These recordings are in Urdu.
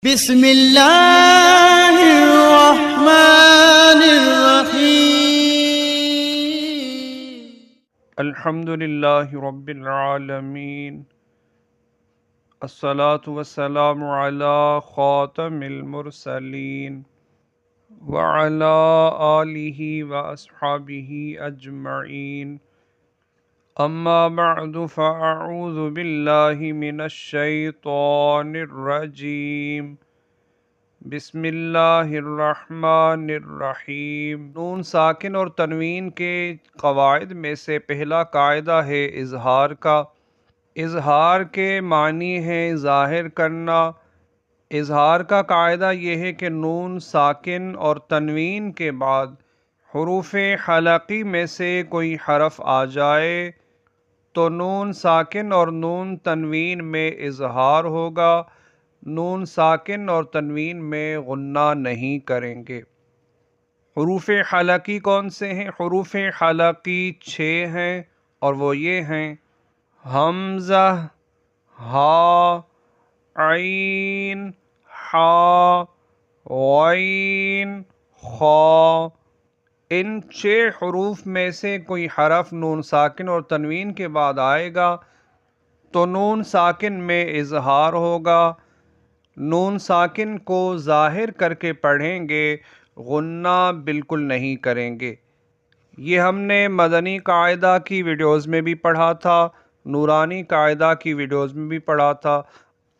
بسم اللہ الرحمن الرحیم الحمد للہ رب العالمین، الصلاة والسلام علی خاتم المرسلین وعلی آلہ واصحابہ اجمعین، اما بعد فاعوذ باللہ من الشیطان الرجیم، بسم اللہ الرحمن الرحیم۔ نون ساکن اور تنوین کے قواعد میں سے پہلا قاعدہ ہے اظہار کا۔ اظہار کے معنی ہے ظاہر کرنا۔ اظہار کا قاعدہ یہ ہے کہ نون ساکن اور تنوین کے بعد حروف حلقی میں سے کوئی حرف آ جائے تو نون ساکن اور نون تنوین میں اظہار ہوگا، نون ساکن اور تنوین میں غنہ نہیں کریں گے۔ حروف حلقی کون سے ہیں؟ حروف حلقی 6 ہیں اور وہ یہ ہیں: حمزہ، ہا، عین، حا، غین، خا۔ ان 6 حروف میں سے کوئی حرف نون ساکن اور تنوین کے بعد آئے گا تو نون ساکن میں اظہار ہوگا، نون ساکن کو ظاہر کر کے پڑھیں گے، غنہ بالکل نہیں کریں گے۔ یہ ہم نے مدنی قاعدہ کی ویڈیوز میں بھی پڑھا تھا، نورانی قاعدہ کی ویڈیوز میں بھی پڑھا تھا۔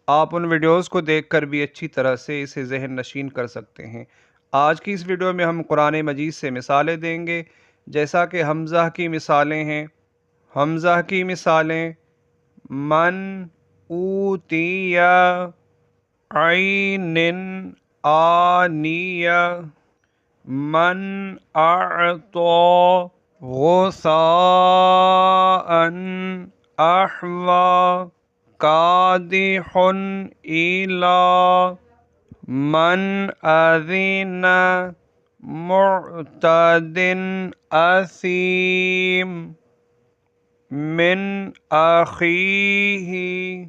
آپ ان ویڈیوز کو دیکھ کر بھی اچھی طرح سے اسے ذہن نشین کر سکتے ہیں۔ آج کی اس ویڈیو میں ہم قرآن مجید سے مثالیں دیں گے، جیسا کہ حمزہ کی مثالیں ہیں۔ حمزہ کی مثالیں: من اوتیہ، عین آنیہ، من اعطی، غثاء احوی، قادح ایلا، من اذن، معتد اثیم، من اخیہ۔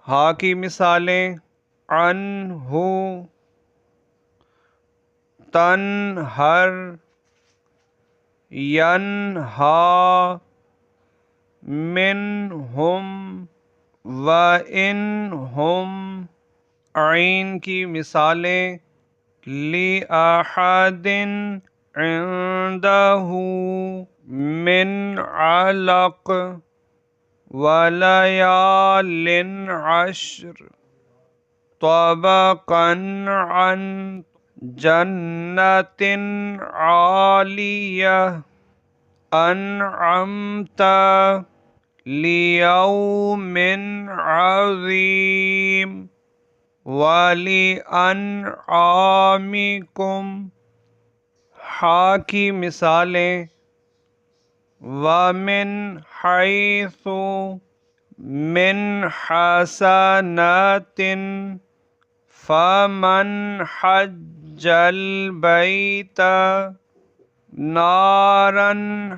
ہا کی مثالیں: عنہ، تنہر، ینہا، منہم، وانہم۔ عین کی مثالیں: لأحد عندہ من علق، ولیال عشر، طبقا عن جنت عالیہ، انعمت، لیوم عظیم، وَلِأَنْعَامِكُمْ۔ ہا کی مثالیں: وَمِنْ حَيْثُ، مِنْ حَسَنَاتٍ، فَمَنْ حَجَّ الْبَيْتَ، نَارًا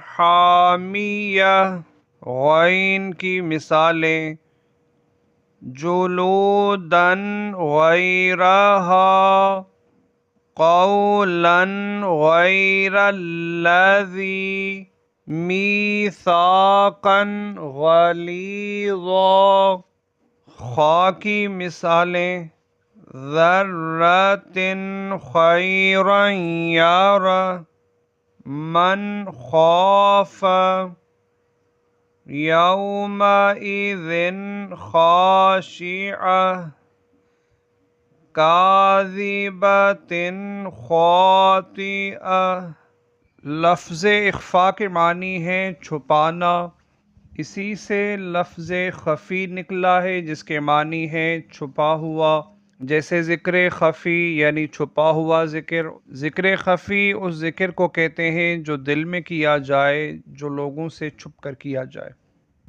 حَامِيَةً۔ غین کی مثالیں: جلوداً غیرہا، قولاً غیر الذی، میثاقاً غلیظا۔ خا کی مثالیں: ذرۃ خیرا یرہ، من خاف، یومئذ خاشعہ، کاذبۃ خاطئہ۔ لفظ اخفا کے معنی ہے چھپانا، اسی سے لفظ خفی نکلا ہے جس کے معنی ہے چھپا ہوا۔ جیسے ذکر خفی یعنی چھپا ہوا ذکر۔ ذکر خفی اس ذکر کو کہتے ہیں جو دل میں کیا جائے، جو لوگوں سے چھپ کر کیا جائے۔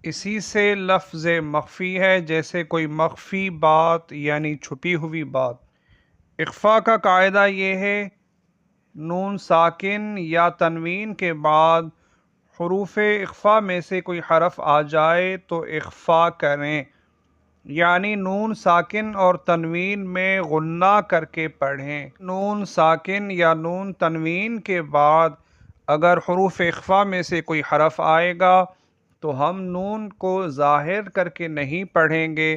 اسی سے لفظ مخفی ہے، جیسے کوئی مخفی بات یعنی چھپی ہوئی بات۔ اخفا کا قاعدہ یہ ہے: نون ساکن یا تنوین کے بعد حروف اخفا میں سے کوئی حرف آ جائے تو اخفا کریں، یعنی نون ساکن اور تنوین میں غنہ کر کے پڑھیں۔ نون ساکن یا نون تنوین کے بعد اگر حروف اخفا میں سے کوئی حرف آئے گا تو ہم نون کو ظاہر کر کے نہیں پڑھیں گے،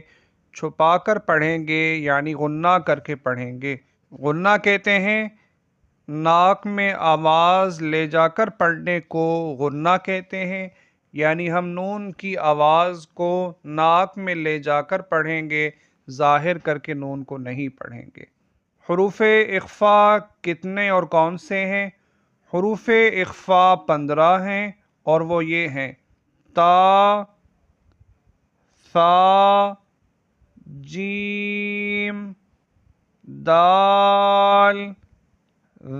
چھپا کر پڑھیں گے، یعنی غنہ کر کے پڑھیں گے۔ غنہ کہتے ہیں ناک میں آواز لے جا کر پڑھنے کو غنہ کہتے ہیں، یعنی ہم نون کی آواز کو ناک میں لے جا کر پڑھیں گے، ظاہر کر کے نون کو نہیں پڑھیں گے۔ حروف اخفا کتنے اور کون سے ہیں؟ حروف اخفا 15 ہیں اور وہ یہ ہیں: تا، ثا، جیم، دال،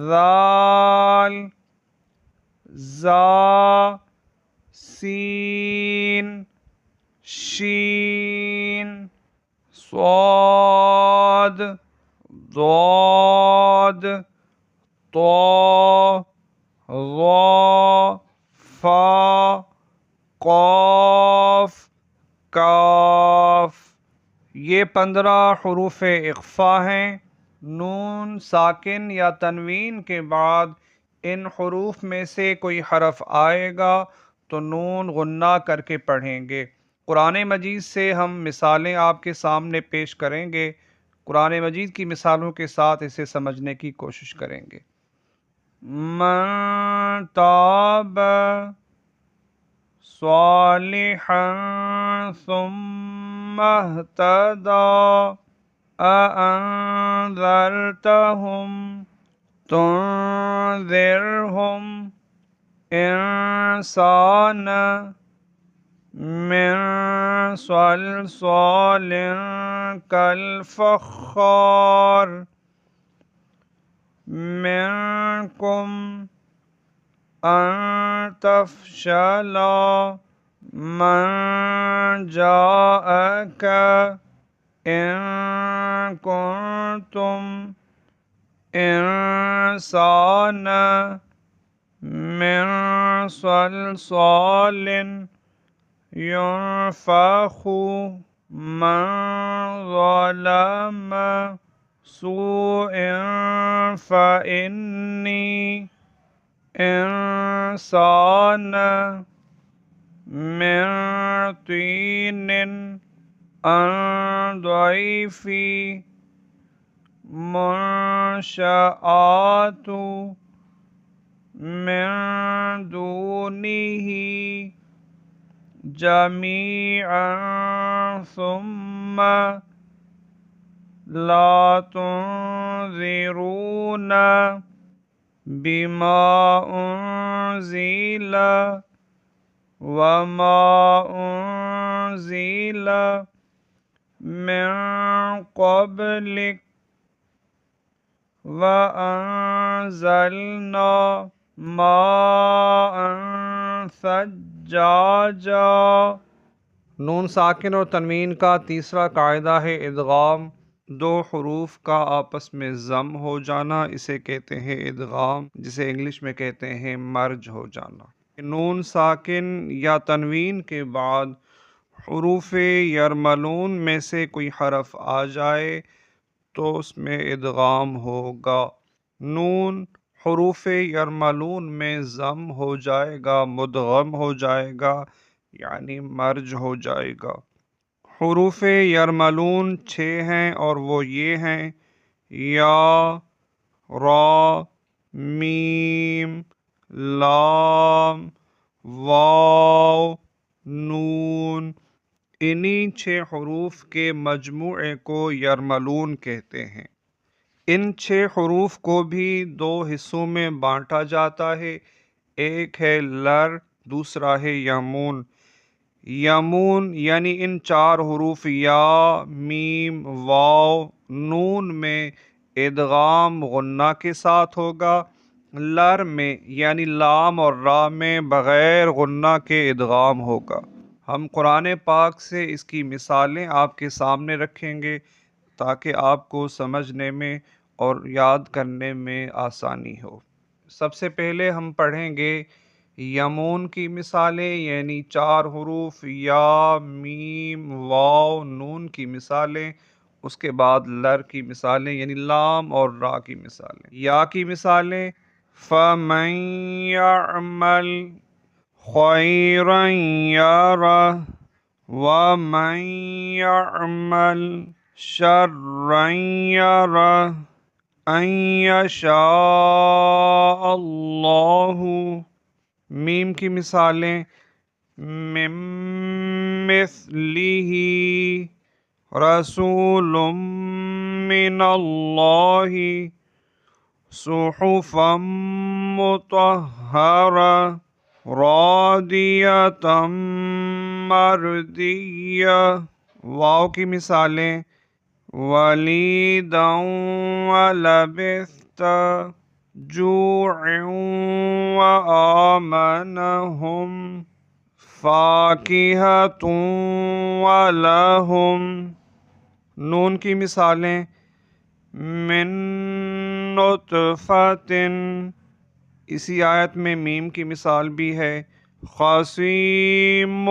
ذال، زا، سین، شین، صاد، ضاد، طا، ظا، فا، قاف، کاف۔ یہ 15 حروف اخفا ہیں۔ نون ساکن یا تنوین کے بعد ان حروف میں سے کوئی حرف آئے گا تو نون غنہ کر کے پڑھیں گے۔ قرآن مجید سے ہم مثالیں آپ کے سامنے پیش کریں گے۔ قرآن مجید کی مثالوں کے ساتھ اسے سمجھنے کی کوشش کریں گے۔ من تاب صالحا ثم اهتدى أأنذرتهم تنذرهم إنسانا من صلصال كالفخار منكم أن تفشل من جاءك إن كنتم إنسانا من صلصال ينفخ من ظلم سوء فإني إنسانا من طين أن ضعيفي منشآت من دونه جميعا ثم لا تنذرون بما أنزل وما أنزل من قبلك وأنزلنا ماء ثجاجا۔ نون ساکن اور تنوین کا تیسرا قاعدہ ہے ادغام۔ دو حروف کا آپس میں ضم ہو جانا اسے کہتے ہیں ادغام، جسے انگلش میں کہتے ہیں مرج ہو جانا۔ نون ساکن یا تنوین کے بعد حروف یرملون میں سے کوئی حرف آ جائے تو اس میں ادغام ہوگا۔ نون حروف یرملون میں ضم ہو جائے گا، مدغم ہو جائے گا، یعنی مرج ہو جائے گا۔ حروف یرملون 6 ہیں اور وہ یہ ہیں: یا، را، میم، لام، واو، نون۔ انہی 6 حروف کے مجموعے کو یرملون کہتے ہیں۔ ان 6 حروف کو بھی 2 حصوں میں بانٹا جاتا ہے، ایک ہے لر، دوسرا ہے یمون۔ یمون یعنی ان 4 حروف یا، میم، واو، نون میں ادغام غنہ کے ساتھ ہوگا۔ لر میں یعنی لام اور را میں بغیر غنہ کے ادغام ہوگا۔ ہم قرآن پاک سے اس کی مثالیں آپ کے سامنے رکھیں گے تاکہ آپ کو سمجھنے میں اور یاد کرنے میں آسانی ہو۔ سب سے پہلے ہم پڑھیں گے یمون کی مثالیں یعنی 4 حروف یا میم واو نون کی مثالیں، اس کے بعد لر کی مثالیں یعنی لام اور را کی مثالیں۔ یا کی مثالیں فَمَن يَعْمَلْ خَيْرًا يَرَهُ وَمَن يَعْمَلْ شَرًّا يَرَهُ أَن يَشَاءَ اللَّهُ۔ میم کی مثالیں مِن مِثْلِهِ رسول من اللہ صحفا مطہرہ رادیۃ مردیہ۔ واو کی مثالیں ولیدا ولبثت جوع وآمنهم فاکہۃ ولہم۔ نون کی مثالیں من نطفۃ، اسی آیت میں میم کی مثال بھی ہے خصیم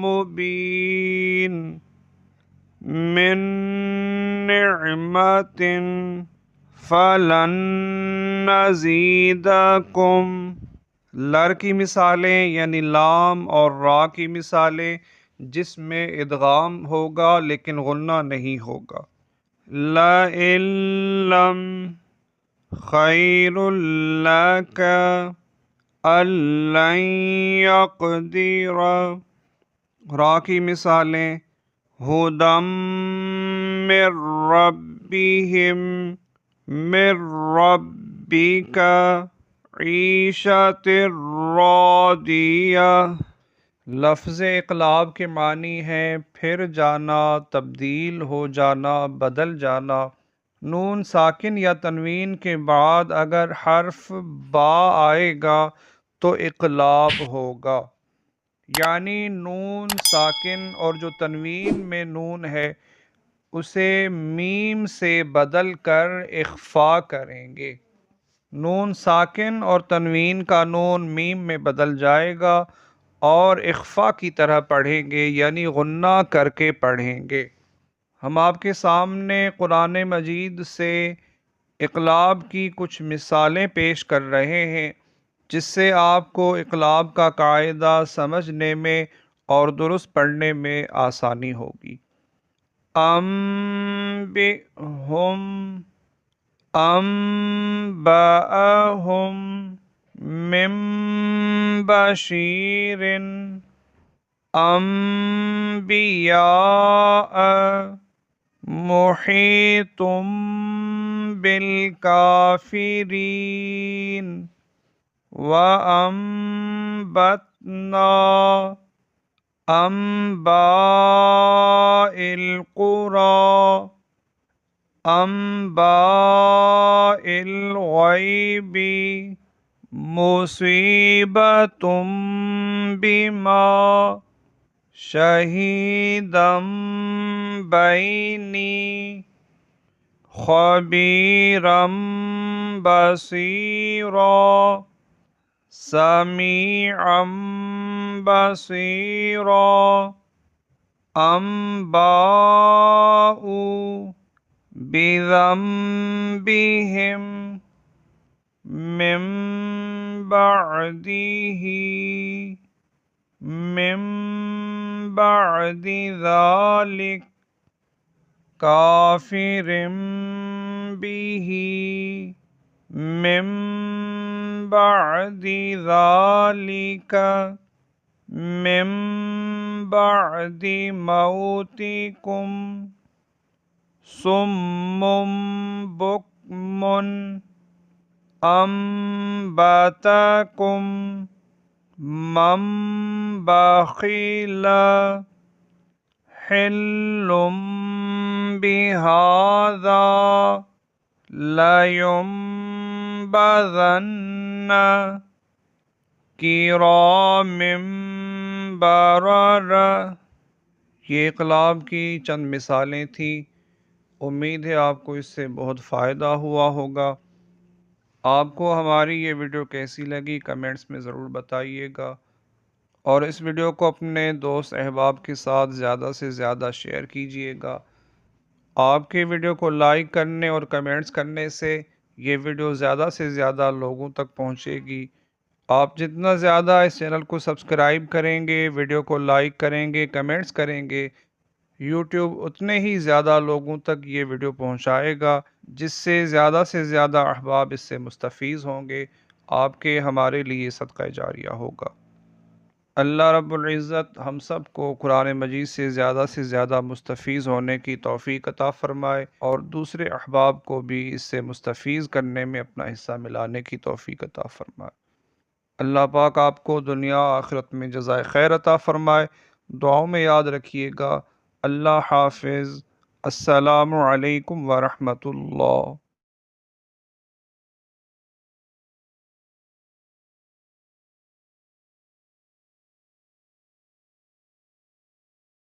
مبین، من نعمت فلن نزیدکم۔ لر کی مثالیں یعنی لام اور را کی مثالیں جس میں ادغام ہوگا لیکن غنہ نہیں ہوگا۔ لَئِن لَّمْ خَيْرٌ لَّكَ أَلَّن يَقْدِرَ۔ را کی مثالیں ہُدًى مِّن رَّبِّهِمْ مِن رَّبِّكَ عِيشَةٍ راضیہ۔ لفظ اقلاب کے معنی ہے پھر جانا، تبدیل ہو جانا، بدل جانا۔ نون ساکن یا تنوین کے بعد اگر حرف با آئے گا تو اقلاب ہوگا، یعنی نون ساکن اور جو تنوین میں نون ہے اسے میم سے بدل کر اخفا کریں گے۔ نون ساکن اور تنوین کا نون میم میں بدل جائے گا اور اخفا کی طرح پڑھیں گے یعنی غنہ کر کے پڑھیں گے۔ ہم آپ کے سامنے قرآن مجید سے اقلاب کی کچھ مثالیں پیش کر رہے ہیں جس سے آپ کو اقلاب کا قاعدہ سمجھنے میں اور درست پڑھنے میں آسانی ہوگی۔ انبئہم انبأہم من بشیر انبیاء محیط بالکافرین وَأَنبَتْنَا أَنبَاءِ الْقُرَىٰ أَنبَاءِ الْغَيْبِ مُصِيبَةٌ بِمَا شَهِدًا بَيْنِي خَبِيرًا بَصِيرًا سمیعا بصیرا۔ انباء بذنبہم من بعد ذلک کافر بہ من بعد ذلك من بعد موتكم صم بكم أنبتكم من بخل حل بهذا لَيُنبَذَنَّ کِرَامٍ بَرَرَةٍ۔ یہ اقلاب کی چند مثالیں تھیں، امید ہے آپ کو اس سے بہت فائدہ ہوا ہوگا۔ آپ کو ہماری یہ ویڈیو کیسی لگی کمنٹس میں ضرور بتائیے گا، اور اس ویڈیو کو اپنے دوست احباب کے ساتھ زیادہ سے زیادہ شیئر کیجیے گا۔ آپ کے ویڈیو کو لائک کرنے اور کمنٹس کرنے سے یہ ویڈیو زیادہ سے زیادہ لوگوں تک پہنچے گی۔ آپ جتنا زیادہ اس چینل کو سبسکرائب کریں گے، ویڈیو کو لائک کریں گے، کمنٹس کریں گے، یوٹیوب اتنے ہی زیادہ لوگوں تک یہ ویڈیو پہنچائے گا، جس سے زیادہ احباب اس سے مستفیض ہوں گے۔ آپ کے ہمارے لیے صدقہ جاریہ ہوگا۔ اللہ رب العزت ہم سب کو قرآن مجید سے زیادہ مستفیض ہونے کی توفیق عطا فرمائے، اور دوسرے احباب کو بھی اس سے مستفیض کرنے میں اپنا حصہ ملانے کی توفیق عطا فرمائے۔ اللہ پاک آپ کو دنیا آخرت میں جزائے خیر عطا فرمائے۔ دعاؤں میں یاد رکھیے گا۔ اللہ حافظ۔ السلام علیکم ورحمۃ اللہ۔